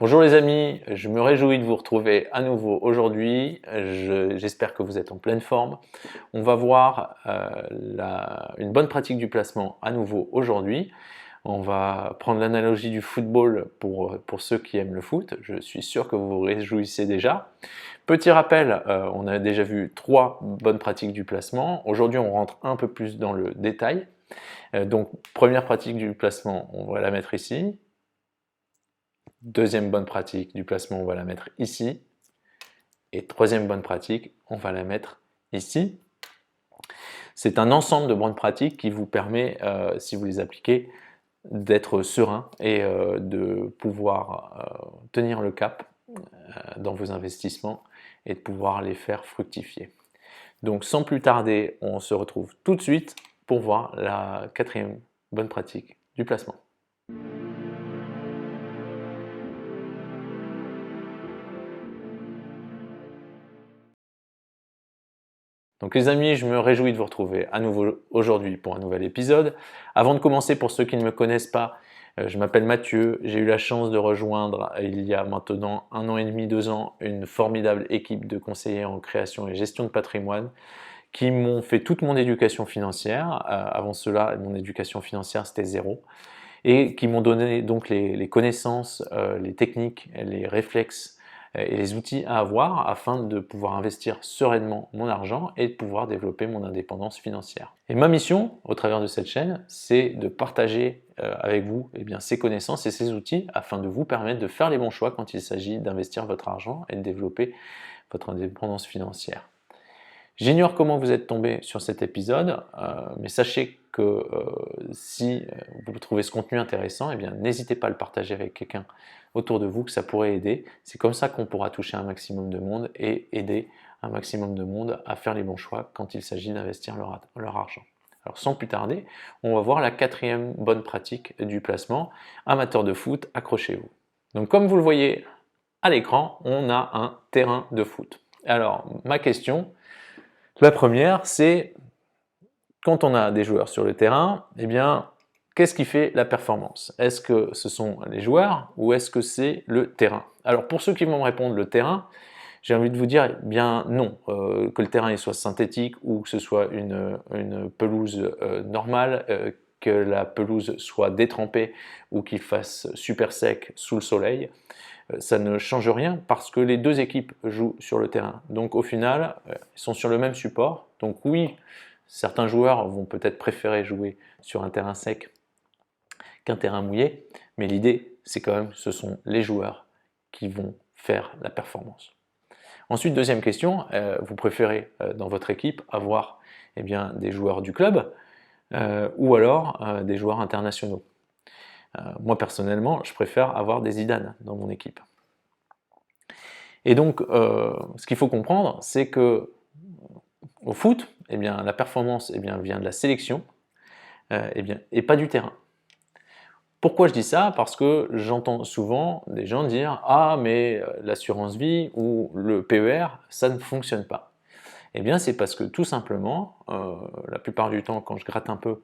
Bonjour les amis, je me réjouis de vous retrouver à nouveau aujourd'hui. J'espère que vous êtes en pleine forme. On va voir une bonne pratique du placement à nouveau aujourd'hui. On va prendre l'analogie du football pour ceux qui aiment le foot. Je suis sûr que vous vous réjouissez déjà. Petit rappel, on a déjà vu 3 bonnes pratiques du placement. Aujourd'hui, on rentre un peu plus dans le détail. Donc, première pratique du placement, on va la mettre ici. Deuxième bonne pratique du placement, on va la mettre ici. Et troisième bonne pratique, on va la mettre ici. C'est un ensemble de bonnes pratiques qui vous permet, si vous les appliquez, d'être serein et de pouvoir tenir le cap dans vos investissements et de pouvoir les faire fructifier. Donc sans plus tarder, on se retrouve tout de suite pour voir la 4e bonne pratique du placement. Donc les amis, je me réjouis de vous retrouver à nouveau aujourd'hui pour un nouvel épisode. Avant de commencer, pour ceux qui ne me connaissent pas, je m'appelle Mathieu, j'ai eu la chance de rejoindre il y a maintenant 1 an et demi, 2 ans, une formidable équipe de conseillers en création et gestion de patrimoine qui m'ont fait toute mon éducation financière. Avant cela, mon éducation financière c'était zéro. Et qui m'ont donné donc les connaissances, les techniques, les réflexes et les outils à avoir afin de pouvoir investir sereinement mon argent et de pouvoir développer mon indépendance financière. Et ma mission au travers de cette chaîne, c'est de partager avec vous ces connaissances et ces outils afin de vous permettre de faire les bons choix quand il s'agit d'investir votre argent et de développer votre indépendance financière. J'ignore comment vous êtes tombé sur cet épisode, mais sachez que si vous trouvez ce contenu intéressant, n'hésitez pas à le partager avec quelqu'un autour de vous que ça pourrait aider. C'est comme ça qu'on pourra toucher un maximum de monde et aider un maximum de monde à faire les bons choix quand il s'agit d'investir leur argent. Alors sans plus tarder, on va voir la 4e bonne pratique du placement. Amateur de foot, accrochez-vous. Donc comme vous le voyez à l'écran, on a un terrain de foot. Alors ma question, la première, c'est quand on a des joueurs sur le terrain, qu'est-ce qui fait la performance? Est-ce que ce sont les joueurs ou est-ce que c'est le terrain? Alors pour ceux qui vont me répondre le terrain, j'ai envie de vous dire non, que le terrain soit synthétique ou que ce soit une pelouse normale, que la pelouse soit détrempée ou qu'il fasse super sec sous le soleil, ça ne change rien parce que les deux équipes jouent sur le terrain. Donc au final, ils sont sur le même support. Donc oui, certains joueurs vont peut-être préférer jouer sur un terrain sec qu'un terrain mouillé, mais l'idée, c'est quand même, ce sont les joueurs qui vont faire la performance. Ensuite, deuxième question, vous préférez dans votre équipe avoir des joueurs du club ou alors des joueurs internationaux. Moi personnellement, je préfère avoir des Zidane dans mon équipe. Et donc, ce qu'il faut comprendre, c'est que au foot, la performance vient de la sélection et pas du terrain. Pourquoi je dis ça? Parce que j'entends souvent des gens dire « Ah, mais l'assurance vie ou le PER, ça ne fonctionne pas ». C'est parce que tout simplement, la plupart du temps, quand je gratte un peu,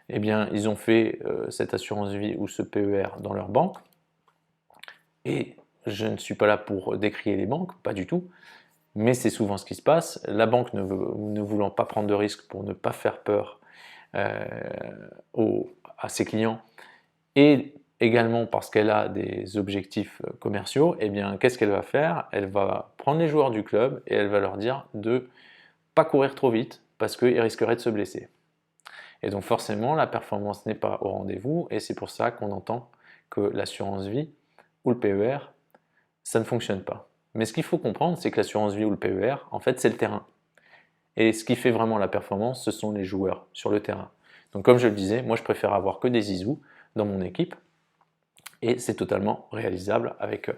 ils ont fait cette assurance vie ou ce PER dans leur banque. Et je ne suis pas là pour décrier les banques, pas du tout, mais c'est souvent ce qui se passe. La banque ne voulant pas prendre de risques pour ne pas faire peur à ses clients, et également parce qu'elle a des objectifs commerciaux, qu'est-ce qu'elle va faire? Elle va prendre les joueurs du club et elle va leur dire de ne pas courir trop vite parce qu'ils risqueraient de se blesser. Et donc forcément, la performance n'est pas au rendez-vous et c'est pour ça qu'on entend que l'assurance vie ou le PER, ça ne fonctionne pas. Mais ce qu'il faut comprendre, c'est que l'assurance vie ou le PER, en fait, c'est le terrain. Et ce qui fait vraiment la performance, ce sont les joueurs sur le terrain. Donc comme je le disais, moi je préfère avoir que des zizous dans mon équipe et c'est totalement réalisable avec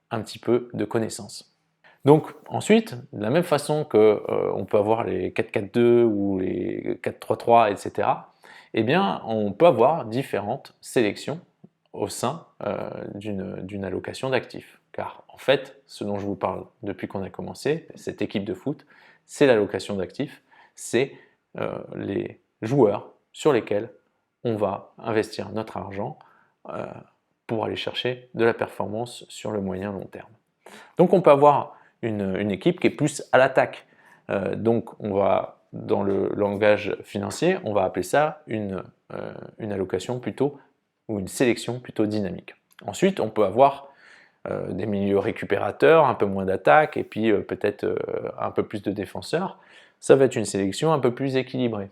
un petit peu de connaissances. Donc ensuite, de la même façon qu'on peut avoir les 4-4-2 ou les 4-3-3, etc., on peut avoir différentes sélections au sein d'une allocation d'actifs. Car en fait, ce dont je vous parle depuis qu'on a commencé, cette équipe de foot, c'est l'allocation d'actifs, c'est les joueurs sur lesquels on va investir notre argent pour aller chercher de la performance sur le moyen long terme. Donc on peut avoir une équipe qui est plus à l'attaque. Donc on va, dans le langage financier, on va appeler ça une allocation plutôt, ou une sélection plutôt dynamique. Ensuite, on peut avoir des milieux récupérateurs, un peu moins d'attaque, et puis peut-être un peu plus de défenseurs. Ça va être une sélection un peu plus équilibrée.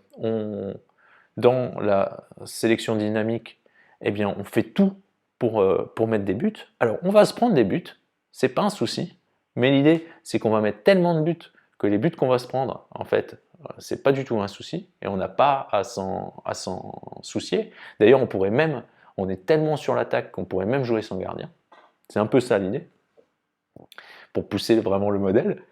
Dans la sélection dynamique, eh bien, on fait tout pour mettre des buts. Alors, on va se prendre des buts, c'est pas un souci, mais l'idée, c'est qu'on va mettre tellement de buts que les buts qu'on va se prendre, en fait, c'est pas du tout un souci, et on n'a pas à s'en soucier. D'ailleurs, on est tellement sur l'attaque qu'on pourrait même jouer sans gardien. C'est un peu ça l'idée, pour pousser vraiment le modèle.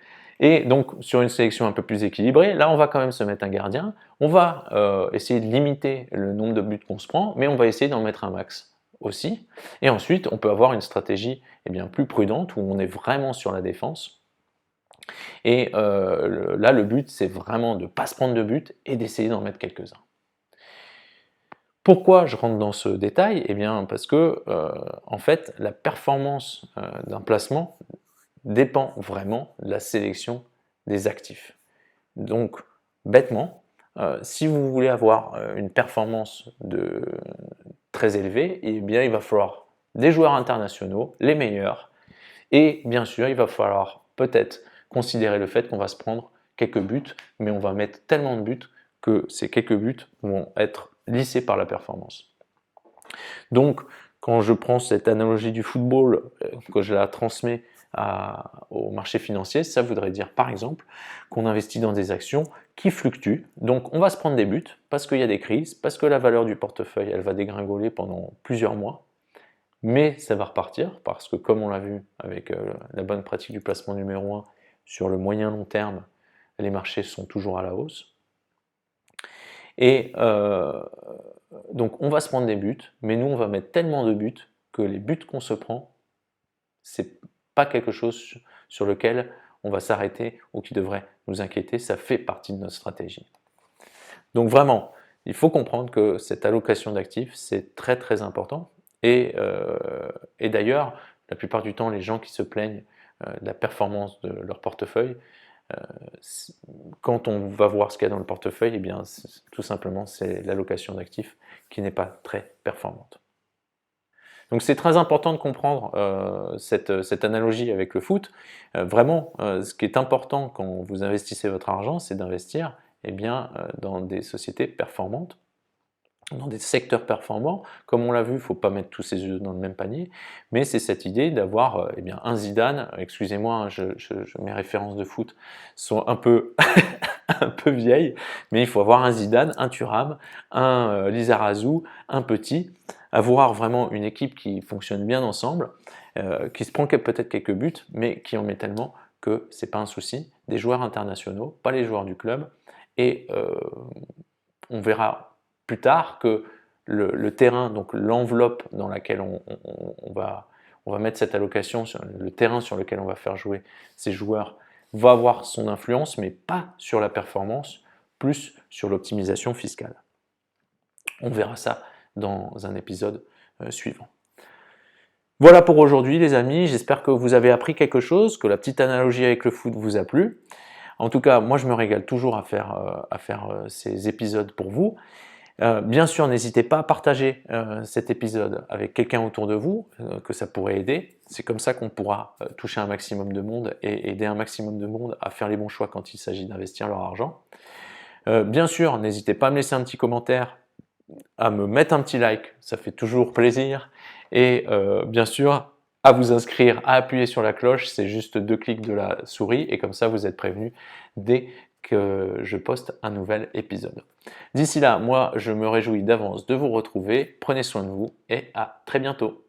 Et donc, sur une sélection un peu plus équilibrée, là, on va quand même se mettre un gardien. On va essayer de limiter le nombre de buts qu'on se prend, mais on va essayer d'en mettre un max aussi. Et ensuite, on peut avoir une stratégie plus prudente, où on est vraiment sur la défense. Et là, le but, c'est vraiment de ne pas se prendre de buts et d'essayer d'en mettre quelques-uns. Pourquoi je rentre dans ce détail? Eh bien, parce que, en fait, la performance d'un placement dépend vraiment de la sélection des actifs. Donc, bêtement, si vous voulez avoir une performance très élevée, eh bien, il va falloir des joueurs internationaux, les meilleurs, et bien sûr, il va falloir peut-être considérer le fait qu'on va se prendre quelques buts, mais on va mettre tellement de buts que ces quelques buts vont être lissés par la performance. Donc, quand je prends cette analogie du football, que je la transmets au marché financier, ça voudrait dire par exemple qu'on investit dans des actions qui fluctuent. Donc on va se prendre des buts parce qu'il y a des crises, parce que la valeur du portefeuille elle va dégringoler pendant plusieurs mois, mais ça va repartir parce que comme on l'a vu avec la bonne pratique du placement numéro 1, sur le moyen long terme, les marchés sont toujours à la hausse. Et donc on va se prendre des buts, mais nous on va mettre tellement de buts que les buts qu'on se prend, c'est pas quelque chose sur lequel on va s'arrêter ou qui devrait nous inquiéter, ça fait partie de notre stratégie. Donc vraiment, il faut comprendre que cette allocation d'actifs, c'est très très important. Et d'ailleurs, la plupart du temps, les gens qui se plaignent de la performance de leur portefeuille, quand on va voir ce qu'il y a dans le portefeuille, eh bien, tout simplement, c'est l'allocation d'actifs qui n'est pas très performante. Donc c'est très important de comprendre cette analogie avec le foot. Vraiment, ce qui est important quand vous investissez votre argent, c'est d'investir dans des sociétés performantes, dans des secteurs performants. Comme on l'a vu, il ne faut pas mettre tous ses œufs dans le même panier, mais c'est cette idée d'avoir un Zidane, excusez-moi, hein, mes références de foot sont un peu, un peu vieilles, mais il faut avoir un Zidane, un Thuram, un Lizarazu, un Petit, avoir vraiment une équipe qui fonctionne bien ensemble, qui se prend peut-être quelques buts, mais qui en met tellement que ce n'est pas un souci. Des joueurs internationaux, pas les joueurs du club, et on verra plus tard que le terrain, donc l'enveloppe dans laquelle on va mettre cette allocation, le terrain sur lequel on va faire jouer ces joueurs, va avoir son influence, mais pas sur la performance, plus sur l'optimisation fiscale. On verra ça dans un épisode suivant. Voilà pour aujourd'hui les amis, j'espère que vous avez appris quelque chose, que la petite analogie avec le foot vous a plu. En tout cas, moi je me régale toujours à faire ces épisodes pour vous. Bien sûr, n'hésitez pas à partager cet épisode avec quelqu'un autour de vous, que ça pourrait aider. C'est comme ça qu'on pourra toucher un maximum de monde et aider un maximum de monde à faire les bons choix quand il s'agit d'investir leur argent. Bien sûr, n'hésitez pas à me laisser un petit commentaire, à me mettre un petit like, ça fait toujours plaisir. Et bien sûr, à vous inscrire, à appuyer sur la cloche, c'est juste 2 clics de la souris et comme ça vous êtes prévenu dès que je poste un nouvel épisode. D'ici là, moi je me réjouis d'avance de vous retrouver, prenez soin de vous et à très bientôt.